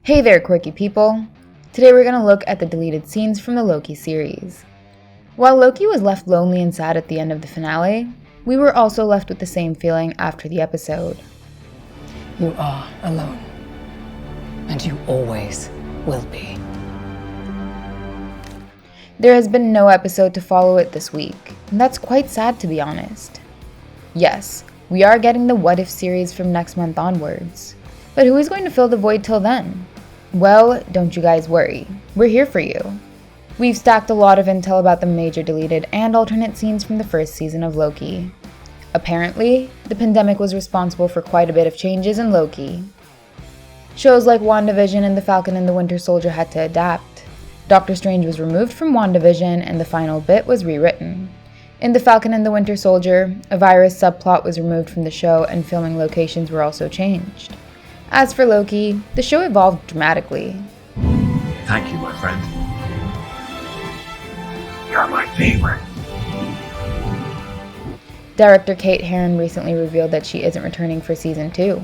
Hey there, quirky people! Today we're going to look at the deleted scenes from the Loki series. While Loki was left lonely and sad at the end of the finale, we were also left with the same feeling after the episode. You are alone, and you always will be. There has been no episode to follow it this week, and that's quite sad to be honest. Yes, we are getting the What If series from next month onwards, but who is going to fill the void till then? Well, don't you guys worry, we're here for you. We've stacked a lot of intel about the major deleted and alternate scenes from the first season of Loki. Apparently, the pandemic was responsible for quite a bit of changes in Loki. Shows like WandaVision and The Falcon and the Winter Soldier had to adapt. Doctor Strange was removed from WandaVision and the final bit was rewritten. In The Falcon and the Winter Soldier, a virus subplot was removed from the show and filming locations were also changed. As for Loki, the show evolved dramatically. Thank you, my friend. You're my favorite. Director Kate Herron recently revealed that she isn't returning for season 2.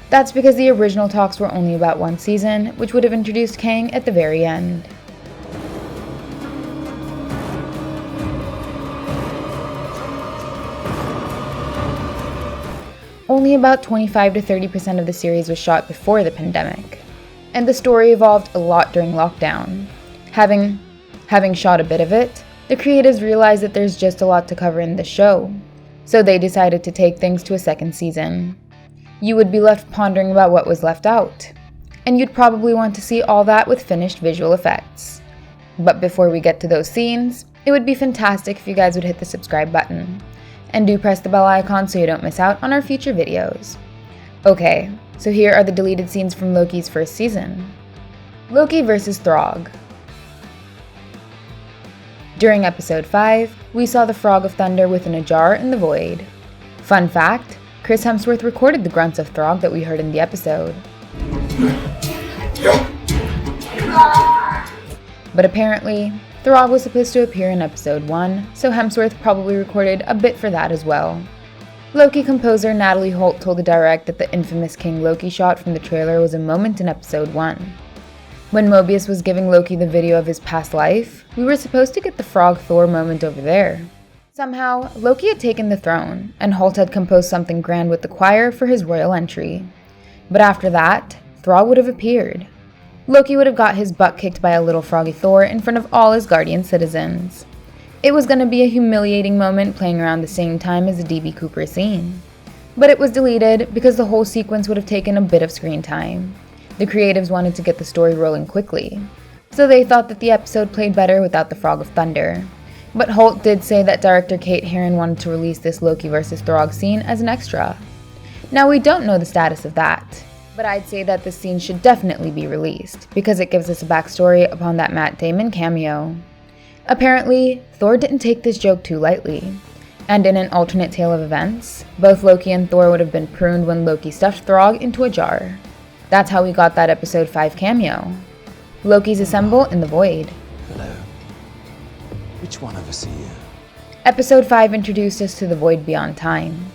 That's because the original talks were only about one season, which would have introduced Kang at the very end. Only about 25 to 30% of the series was shot before the pandemic, and the story evolved a lot during lockdown. Having shot a bit of it, the creatives realized that there's just a lot to cover in the show, so they decided to take things to a second season. You would be left pondering about what was left out, and you'd probably want to see all that with finished visual effects. But before we get to those scenes, it would be fantastic if you guys would hit the subscribe button. And do press the bell icon so you don't miss out on our future videos. Okay, so here are the deleted scenes from Loki's first season. Loki vs. Throg. During episode 5, we saw the Frog of Thunder within a jar in the void. Fun fact, Chris Hemsworth recorded the grunts of Throg that we heard in the episode. But apparently, Throg was supposed to appear in episode 1, so Hemsworth probably recorded a bit for that as well. Loki composer Natalie Holt told the Direct that the infamous King Loki shot from the trailer was a moment in episode 1. When Mobius was giving Loki the video of his past life, we were supposed to get the Frog Thor moment over there. Somehow, Loki had taken the throne, and Holt had composed something grand with the choir for his royal entry. But after that, Throg would have appeared. Loki would have got his butt kicked by a little froggy Thor in front of all his Guardian citizens. It was going to be a humiliating moment playing around the same time as the D.B. Cooper scene. But it was deleted because the whole sequence would have taken a bit of screen time. The creatives wanted to get the story rolling quickly, so they thought that the episode played better without the Frog of Thunder. But Holt did say that director Kate Herron wanted to release this Loki vs. Throg scene as an extra. Now we don't know the status of that, but I'd say that this scene should definitely be released, because it gives us a backstory upon that Matt Damon cameo. Apparently, Thor didn't take this joke too lightly, and in an alternate tale of events, both Loki and Thor would have been pruned when Loki stuffed Throg into a jar. That's how we got that episode 5 cameo. Loki's assemble in the void. Hello. Which one of us are you? Episode 5 introduced us to the void beyond time.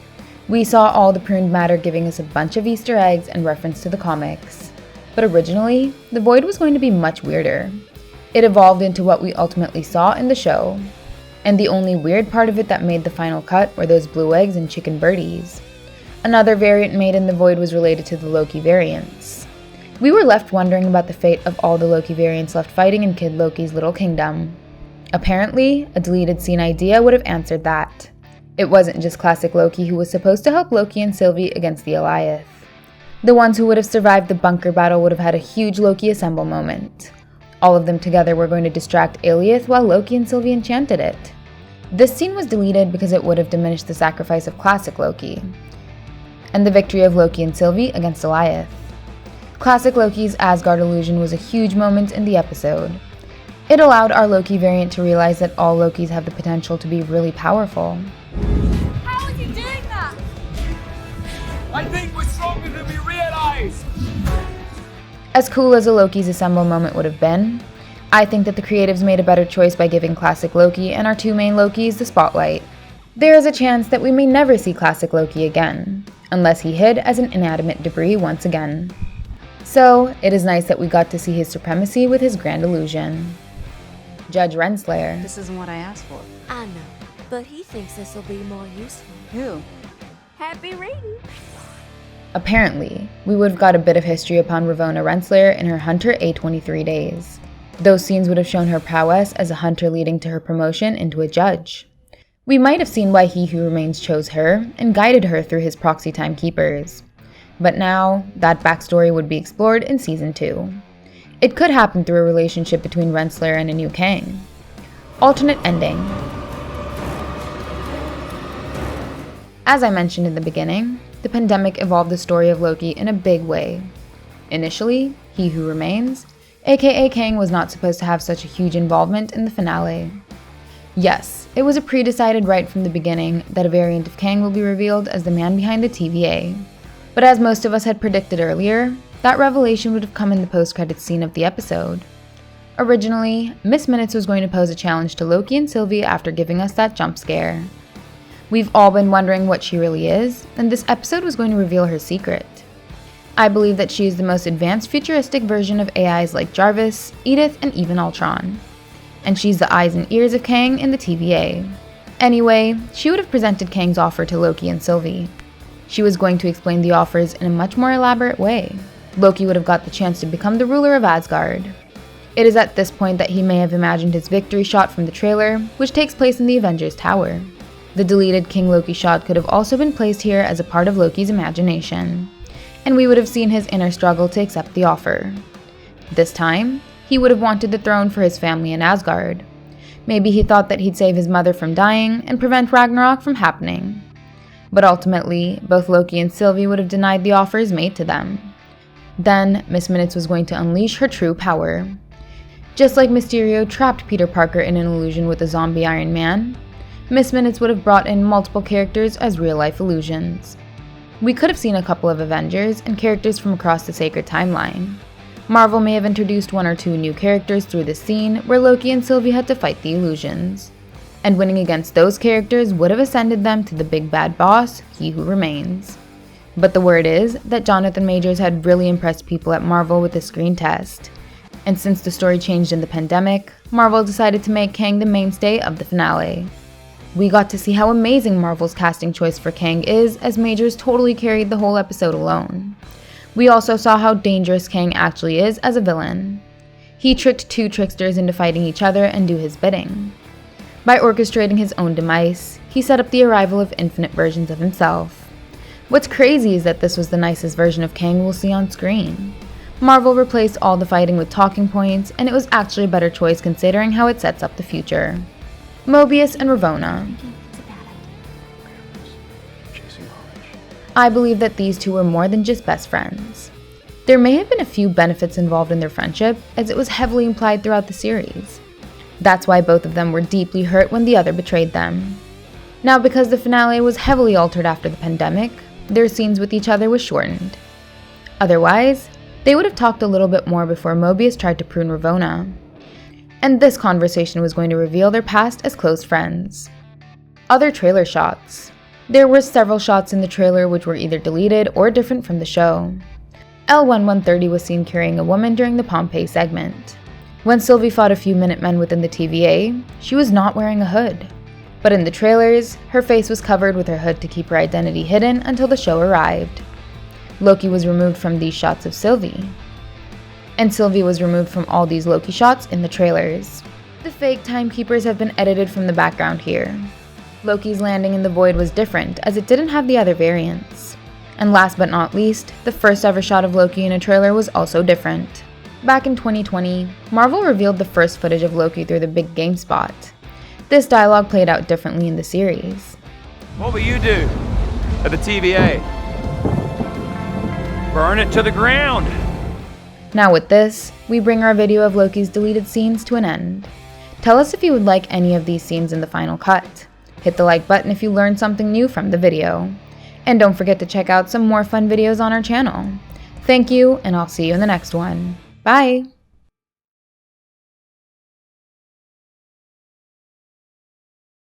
We saw all the pruned matter giving us a bunch of Easter eggs and reference to the comics. But originally, the void was going to be much weirder. It evolved into what we ultimately saw in the show. And the only weird part of it that made the final cut were those blue eggs and chicken birdies. Another variant made in the void was related to the Loki variants. We were left wondering about the fate of all the Loki variants left fighting in Kid Loki's little kingdom. Apparently, a deleted scene idea would have answered that. It wasn't just classic Loki who was supposed to help Loki and Sylvie against the Goliath. The ones who would have survived the bunker battle would have had a huge Loki assemble moment. All of them together were going to distract Aliath while Loki and Sylvie enchanted it. This scene was deleted because it would have diminished the sacrifice of classic Loki, and the victory of Loki and Sylvie against Goliath. Classic Loki's Asgard illusion was a huge moment in the episode. It allowed our Loki variant to realize that all Lokis have the potential to be really powerful. How is he doing that? I think we're stronger than we realize! As cool as a Loki's assemble moment would have been, I think that the creatives made a better choice by giving classic Loki and our two main Lokis the spotlight. There is a chance that we may never see classic Loki again, unless he hid as an inanimate debris once again. So, it is nice that we got to see his supremacy with his grand illusion. Judge Renssler. This isn't what I asked for. I know, but he thinks this will be more useful. Who? Happy reading. Apparently, we would have got a bit of history upon Ravona Renssler in her Hunter A23 days. Those scenes would have shown her prowess as a hunter leading to her promotion into a judge. We might have seen why He Who Remains chose her and guided her through his proxy timekeepers. But now, that backstory would be explored in Season 2. It could happen through a relationship between Renssler and a new Kang. Alternate ending. As I mentioned in the beginning, the pandemic evolved the story of Loki in a big way. Initially, He Who Remains, aka Kang, was not supposed to have such a huge involvement in the finale. Yes, it was a pre-decided right from the beginning that a variant of Kang will be revealed as the man behind the TVA. But as most of us had predicted earlier, that revelation would have come in the post-credits scene of the episode. Originally, Miss Minutes was going to pose a challenge to Loki and Sylvie after giving us that jump scare. We've all been wondering what she really is, and this episode was going to reveal her secret. I believe that she is the most advanced futuristic version of AIs like Jarvis, Edith, and even Ultron. And she's the eyes and ears of Kang in the TVA. Anyway, she would have presented Kang's offer to Loki and Sylvie. She was going to explain the offers in a much more elaborate way. Loki would have got the chance to become the ruler of Asgard. It is at this point that he may have imagined his victory shot from the trailer, which takes place in the Avengers Tower. The deleted King Loki shot could have also been placed here as a part of Loki's imagination, and we would have seen his inner struggle to accept the offer. This time, he would have wanted the throne for his family in Asgard. Maybe he thought that he'd save his mother from dying and prevent Ragnarok from happening. But ultimately, both Loki and Sylvie would have denied the offers made to them. Then, Miss Minutes was going to unleash her true power. Just like Mysterio trapped Peter Parker in an illusion with a zombie Iron Man, Miss Minutes would have brought in multiple characters as real-life illusions. We could have seen a couple of Avengers and characters from across the sacred timeline. Marvel may have introduced one or two new characters through this scene where Loki and Sylvie had to fight the illusions. And winning against those characters would have ascended them to the big bad boss, He Who Remains. But the word is that Jonathan Majors had really impressed people at Marvel with the screen test. And since the story changed in the pandemic, Marvel decided to make Kang the mainstay of the finale. We got to see how amazing Marvel's casting choice for Kang is, as Majors totally carried the whole episode alone. We also saw how dangerous Kang actually is as a villain. He tricked two tricksters into fighting each other and do his bidding. By orchestrating his own demise, he set up the arrival of infinite versions of himself. What's crazy is that this was the nicest version of Kang we'll see on screen. Marvel replaced all the fighting with talking points, and it was actually a better choice considering how it sets up the future. Mobius and Ravona. I believe that these two were more than just best friends. There may have been a few benefits involved in their friendship, as it was heavily implied throughout the series. That's why both of them were deeply hurt when the other betrayed them. Now, because the finale was heavily altered after the pandemic, their scenes with each other was shortened. Otherwise, they would have talked a little bit more before Mobius tried to prune Ravona. And this conversation was going to reveal their past as close friends. Other trailer shots. There were several shots in the trailer which were either deleted or different from the show. L1130 was seen carrying a woman during the Pompeii segment. When Sylvie fought a few Minutemen within the TVA, she was not wearing a hood. But in the trailers, her face was covered with her hood to keep her identity hidden until the show arrived. Loki was removed from these shots of Sylvie. And Sylvie was removed from all these Loki shots in the trailers. The fake timekeepers have been edited from the background here. Loki's landing in the void was different, as it didn't have the other variants. And last but not least, the first ever shot of Loki in a trailer was also different. Back in 2020, Marvel revealed the first footage of Loki through the big game spot. This dialogue played out differently in the series. What will you do at the TVA? Burn it to the ground! Now with this, we bring our video of Loki's deleted scenes to an end. Tell us if you would like any of these scenes in the final cut. Hit the like button if you learned something new from the video. And don't forget to check out some more fun videos on our channel. Thank you, and I'll see you in the next one. Bye!